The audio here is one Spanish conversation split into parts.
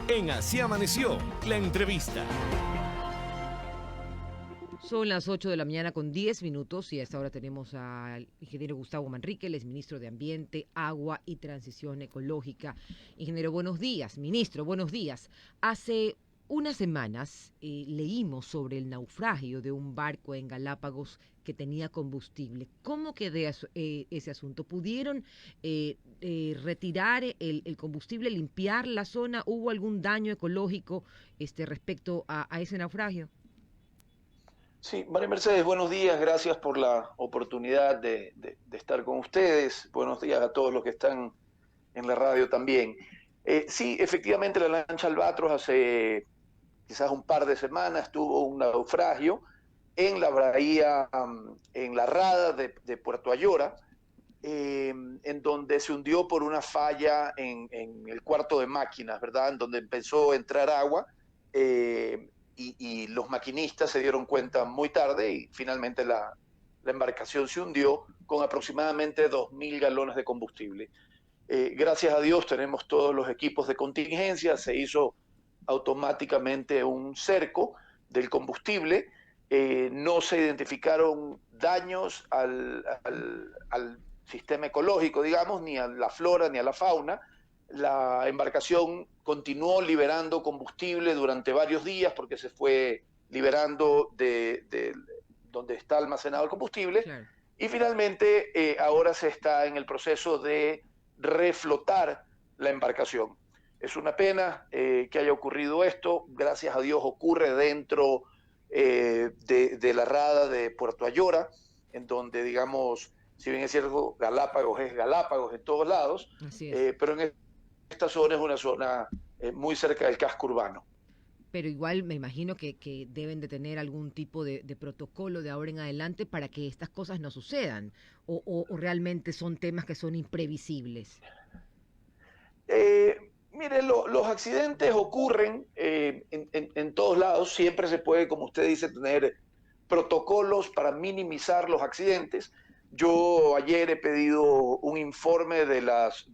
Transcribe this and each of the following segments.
En Así Amaneció, la entrevista. Son las 8 de la mañana con 10 minutos y a esta hora tenemos al ingeniero Gustavo Manrique, el exministro de Ambiente, Agua y Transición Ecológica. Ingeniero, buenos días. Ministro, buenos días. Hace unas semanas leímos sobre el naufragio de un barco en Galápagos que tenía combustible. ¿Cómo quedó ese asunto? ¿Pudieron retirar el combustible, limpiar la zona? ¿Hubo algún daño ecológico respecto a ese naufragio? Sí, María Mercedes, buenos días, gracias por la oportunidad de estar con ustedes. Buenos días a todos los que están en la radio también. Sí, efectivamente la lancha Albatros hace quizás un par de semanas tuvo un naufragio en la bahía, en la rada de Puerto Ayora, en donde se hundió por una falla en el cuarto de máquinas, ¿verdad? En donde empezó a entrar agua. Y los maquinistas se dieron cuenta muy tarde y finalmente la embarcación se hundió con aproximadamente 2.000 galones de combustible. Gracias a Dios tenemos todos los equipos de contingencia, se hizo automáticamente un cerco del combustible, no se identificaron daños al sistema ecológico, digamos, ni a la flora ni a la fauna. La embarcación continuó liberando combustible durante varios días porque se fue liberando de donde está almacenado el combustible. Claro. Y finalmente ahora se está en el proceso de reflotar la embarcación. Es una pena que haya ocurrido esto. Gracias a Dios ocurre dentro de la rada de Puerto Ayora, en donde, digamos, si bien es cierto, Galápagos es Galápagos en todos lados, pero en esta zona es una zona muy cerca del casco urbano. Pero igual me imagino que deben de tener algún tipo de protocolo de ahora en adelante para que estas cosas no sucedan, o realmente son temas que son imprevisibles. Mire, los accidentes ocurren en todos lados, siempre se puede, como usted dice, tener protocolos para minimizar los accidentes. Yo ayer he pedido un informe de las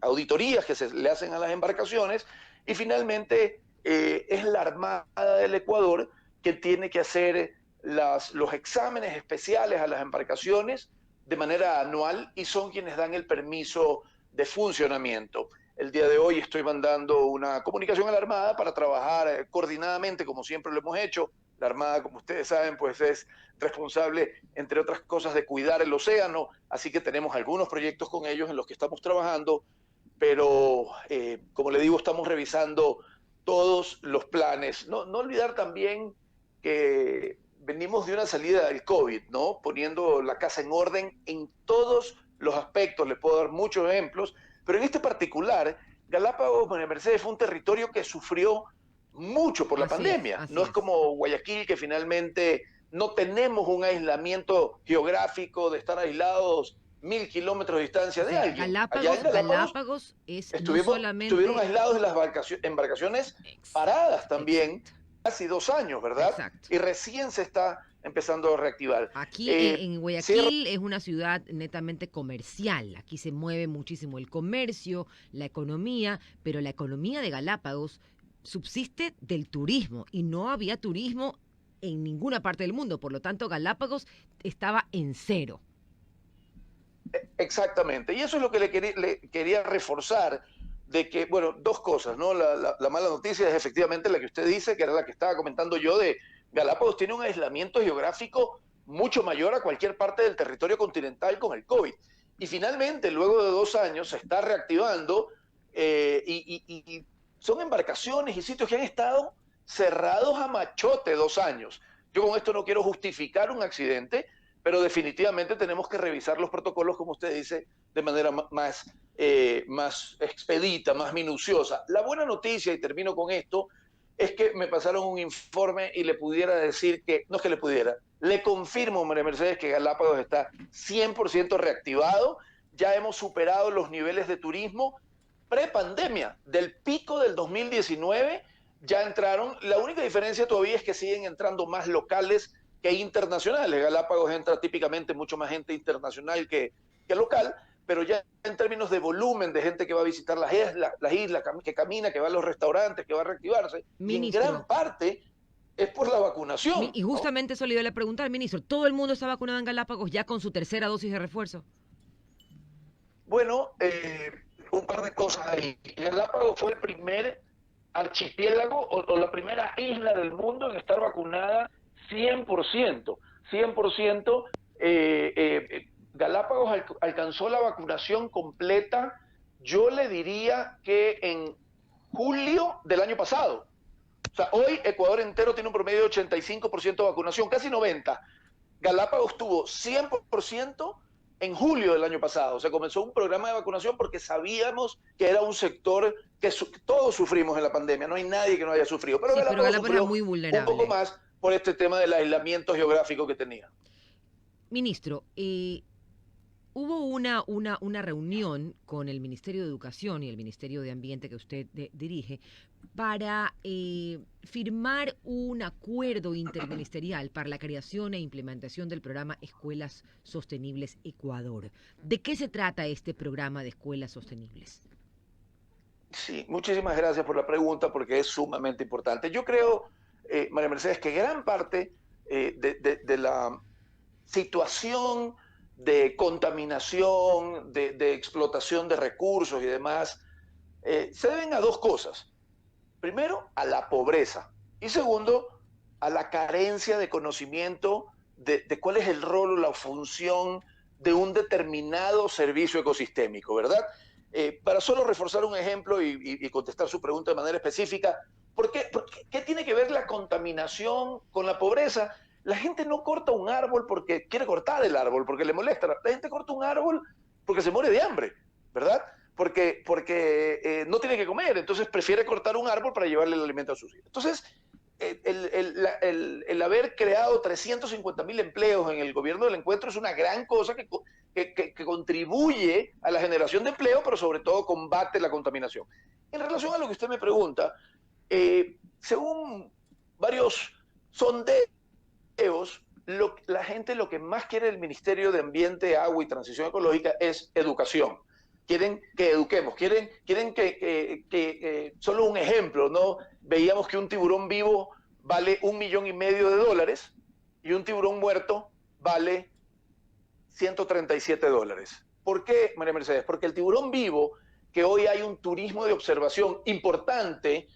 auditorías que se le hacen a las embarcaciones y finalmente es la Armada del Ecuador que tiene que hacer los exámenes especiales a las embarcaciones de manera anual y son quienes dan el permiso de funcionamiento. El día de hoy estoy mandando una comunicación a la Armada para trabajar coordinadamente, como siempre lo hemos hecho. La Armada, como ustedes saben, pues es responsable, entre otras cosas, de cuidar el océano, así que tenemos algunos proyectos con ellos en los que estamos trabajando, pero como le digo, estamos revisando todos los planes. No olvidar también que venimos de una salida del COVID, ¿no? Poniendo la casa en orden en todos los aspectos. Le puedo dar muchos ejemplos, pero en este particular, Galápagos, María Mercedes, fue un territorio que sufrió mucho por la pandemia. No es como Guayaquil, que finalmente no tenemos un aislamiento geográfico de estar aislados 1.000 kilómetros de distancia de alguien. Galápagos estuvieron aislados de las embarcaciones paradas también. Casi 2 años, ¿verdad? Exacto. Y recién se está empezando a reactivar. Aquí en Guayaquil es una ciudad netamente comercial. Aquí se mueve muchísimo el comercio, la economía, pero la economía de Galápagos subsiste del turismo y no había turismo en ninguna parte del mundo. Por lo tanto, Galápagos estaba en cero. Exactamente. Y eso es lo que le quería reforzar, de que, bueno, dos cosas, ¿no? La mala noticia es efectivamente la que usted dice, que era la que estaba comentando yo, de Galápagos tiene un aislamiento geográfico mucho mayor a cualquier parte del territorio continental con el COVID. Y finalmente, luego de 2 años, se está reactivando y son embarcaciones y sitios que han estado cerrados a machote 2 años. Yo con esto no quiero justificar un accidente, pero definitivamente tenemos que revisar los protocolos, como usted dice, de manera más expedita, más minuciosa. La buena noticia, y termino con esto, es que me pasaron un informe y le pudiera decir que, no es que le pudiera, le confirmo, María Mercedes, que Galápagos está 100% reactivado. Ya hemos superado los niveles de turismo prepandemia, del pico del 2019, ya entraron. La única diferencia todavía es que siguen entrando más locales que internacionales. Galápagos entra típicamente mucho más gente internacional que local, pero ya en términos de volumen de gente que va a visitar las islas, que camina, que va a los restaurantes, que va a reactivarse, Ministro, y en gran parte es por la vacunación. y justamente eso le iba a preguntar, ministro, ¿todo el mundo está vacunado en Galápagos ya con su tercera dosis de refuerzo? Bueno, un par de cosas ahí. Galápagos fue el primer archipiélago o la primera isla del mundo en estar vacunada 100%. 100%. Galápagos alcanzó la vacunación completa, yo le diría que en julio del año pasado. O sea, hoy Ecuador entero tiene un promedio de 85% de vacunación, casi 90%. Galápagos tuvo 100% en julio del año pasado. O sea, comenzó un programa de vacunación porque sabíamos que era un sector que todos sufrimos en la pandemia. No hay nadie que no haya sufrido. Pero Sí, Galápagos, pero Galápagos era sufrió muy vulnerable. un poco más por este tema del aislamiento geográfico que tenía. Ministro, hubo una reunión con el Ministerio de Educación y el Ministerio de Ambiente que usted dirige para firmar un acuerdo interministerial para la creación e implementación del programa Escuelas Sostenibles Ecuador. ¿De qué se trata este programa de Escuelas Sostenibles? Sí, muchísimas gracias por la pregunta porque es sumamente importante. Yo creo, María Mercedes, que gran parte de la situación de contaminación, de explotación de recursos y demás, se deben a dos cosas. Primero, a la pobreza. Y segundo, a la carencia de conocimiento de cuál es el rol o la función de un determinado servicio ecosistémico, ¿verdad? Para solo reforzar un ejemplo y contestar su pregunta de manera específica, ¿qué tiene que ver la contaminación con la pobreza? La gente no corta un árbol porque quiere cortar el árbol, porque le molesta. La gente corta un árbol porque se muere de hambre, ¿verdad? Porque no tiene que comer, entonces prefiere cortar un árbol para llevarle el alimento a sus hijos. Entonces, el haber creado 350.000 empleos en el gobierno del encuentro es una gran cosa que contribuye a la generación de empleo, pero sobre todo combate la contaminación. En relación a lo que usted me pregunta, según varios sondeos, la gente lo que más quiere del Ministerio de Ambiente, Agua y Transición Ecológica es educación. Quieren que eduquemos, quieren que solo un ejemplo, ¿no? Veíamos que un tiburón vivo vale $1,5 millones y un tiburón muerto vale $137. ¿Por qué, María Mercedes? Porque el tiburón vivo, que hoy hay un turismo de observación importante,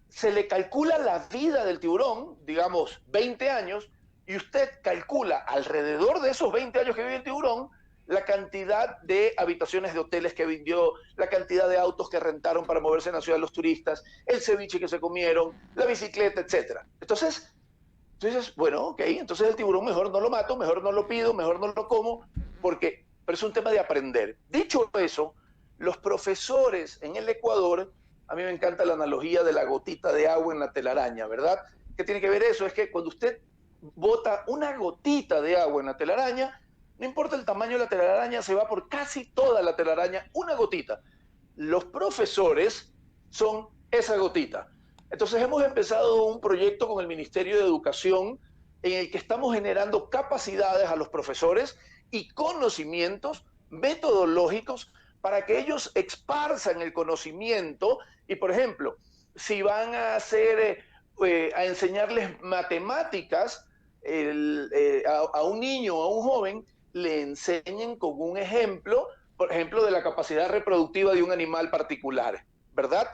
se le calcula la vida del tiburón, digamos 20 años, y usted calcula alrededor de esos 20 años que vive el tiburón la cantidad de habitaciones de hoteles que vendió, la cantidad de autos que rentaron para moverse en la ciudad de los turistas, el ceviche que se comieron, la bicicleta, etc. Entonces, tú dices, bueno, ok, entonces el tiburón mejor no lo mato, mejor no lo pido, mejor no lo como, pero es un tema de aprender. Dicho eso, los profesores en el Ecuador, a mí me encanta la analogía de la gotita de agua en la telaraña, ¿verdad? ¿Qué tiene que ver eso? Es que cuando usted bota una gotita de agua en la telaraña, no importa el tamaño de la telaraña, se va por casi toda la telaraña, una gotita. Los profesores son esa gotita. Entonces hemos empezado un proyecto con el Ministerio de Educación en el que estamos generando capacidades a los profesores y conocimientos metodológicos para que ellos esparzan el conocimiento y, por ejemplo, si van a a enseñarles matemáticas a un niño o a un joven, le enseñen con un ejemplo, por ejemplo, de la capacidad reproductiva de un animal particular, ¿verdad?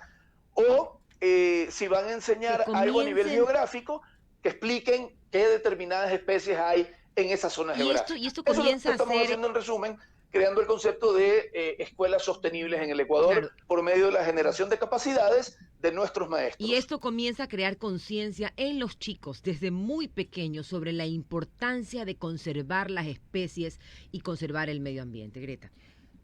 O si van a enseñar algo a nivel geográfico, que expliquen qué determinadas especies hay en esa zona geográfica. Y esto comienza Eso lo estamos haciendo en resumen, creando el concepto de escuelas sostenibles en el Ecuador, claro, por medio de la generación de capacidades de nuestros maestros. Y esto comienza a crear conciencia en los chicos desde muy pequeños sobre la importancia de conservar las especies y conservar el medio ambiente. Greta.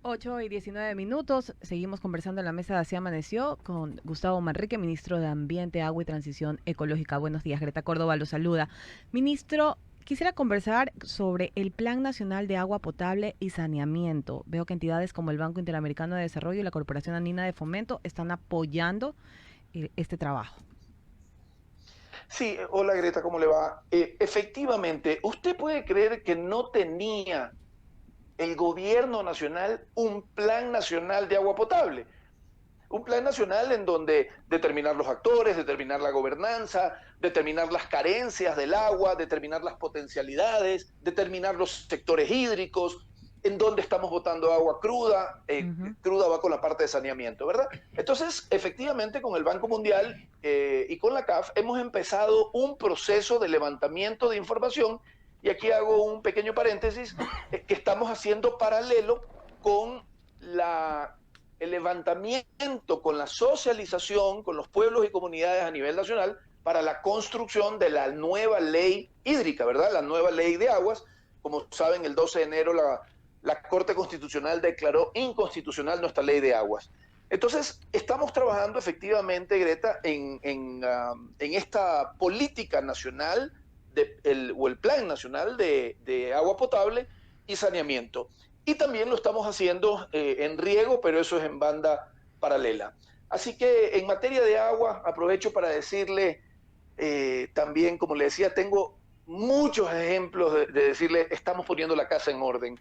8:19. Seguimos conversando en la mesa de Así Amaneció con Gustavo Manrique, ministro de Ambiente, Agua y Transición Ecológica. Buenos días, Greta Córdoba lo saluda. Ministro, quisiera conversar sobre el Plan Nacional de Agua Potable y Saneamiento. Veo que entidades como el Banco Interamericano de Desarrollo y la Corporación Andina de Fomento están apoyando este trabajo. Sí, hola Greta, ¿cómo le va? Efectivamente, usted puede creer que no tenía el gobierno nacional un plan nacional de agua potable. Un plan nacional en donde determinar los actores, determinar la gobernanza, determinar las carencias del agua, determinar las potencialidades, determinar los sectores hídricos, en donde estamos botando agua cruda, cruda va con la parte de saneamiento, ¿verdad? Entonces, efectivamente, con el Banco Mundial y con la CAF hemos empezado un proceso de levantamiento de información, y aquí hago un pequeño paréntesis, que estamos haciendo paralelo con el levantamiento, con la socialización, con los pueblos y comunidades a nivel nacional para la construcción de la nueva ley hídrica, ¿verdad? La nueva ley de aguas. Como saben, el 12 de enero la Corte Constitucional declaró inconstitucional nuestra ley de aguas. Entonces, estamos trabajando efectivamente, Greta, en esta política nacional o el plan nacional de agua potable y saneamiento. Y también lo estamos haciendo en riego, pero eso es en banda paralela. Así que en materia de agua, aprovecho para decirle también, como le decía, tengo muchos ejemplos de decirle, estamos poniendo la casa en orden.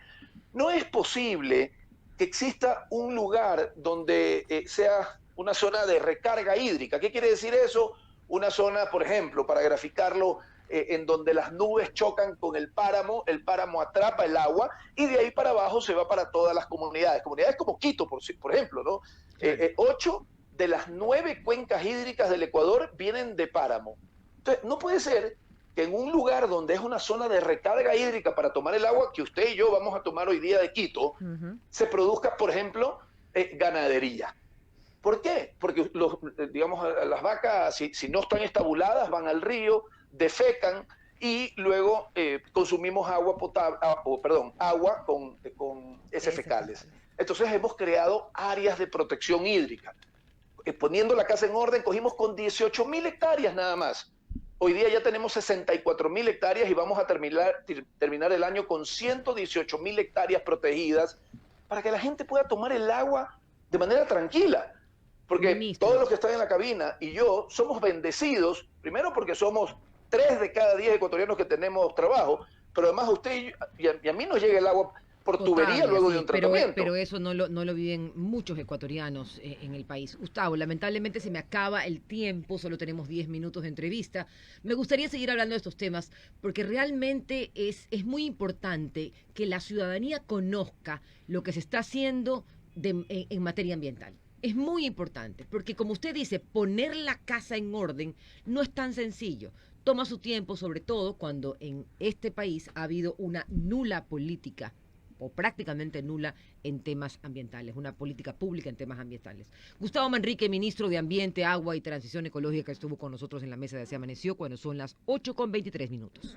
No es posible que exista un lugar donde sea una zona de recarga hídrica. ¿Qué quiere decir eso? Una zona, por ejemplo, para graficarlo, en donde las nubes chocan con el páramo atrapa el agua y de ahí para abajo se va para todas las comunidades. Comunidades como Quito, por ejemplo, ¿no? 8 de las 9 cuencas hídricas del Ecuador vienen de páramo. Entonces, no puede ser que en un lugar donde es una zona de recarga hídrica para tomar el agua que usted y yo vamos a tomar hoy día de Quito, se produzca, por ejemplo, ganadería. ¿Por qué? Porque digamos, las vacas, si no están estabuladas, van al río, defecan y luego consumimos agua potable, agua con heces fecales. Entonces hemos creado áreas de protección hídrica. Poniendo la casa en orden, cogimos con 18.000 hectáreas nada más. Hoy día ya tenemos 64.000 hectáreas y vamos a terminar el año con 118.000 hectáreas protegidas para que la gente pueda tomar el agua de manera tranquila. Porque Ministro, todos los que están en la cabina y yo somos bendecidos, primero porque somos 3 de cada 10 ecuatorianos que tenemos trabajo, pero además a usted y a mí nos llega el agua por tubería luego de un tratamiento. Pero eso no lo viven muchos ecuatorianos en el país. Gustavo, lamentablemente se me acaba el tiempo, solo tenemos 10 minutos de entrevista. Me gustaría seguir hablando de estos temas porque realmente es muy importante que la ciudadanía conozca lo que se está haciendo en materia ambiental. Es muy importante, porque como usted dice, poner la casa en orden no es tan sencillo. Toma su tiempo, sobre todo cuando en este país ha habido una nula política, o prácticamente nula, en temas ambientales, una política pública en temas ambientales. Gustavo Manrique, ministro de Ambiente, Agua y Transición Ecológica, estuvo con nosotros en la mesa de Así Amaneció cuando son las 8:23 minutos.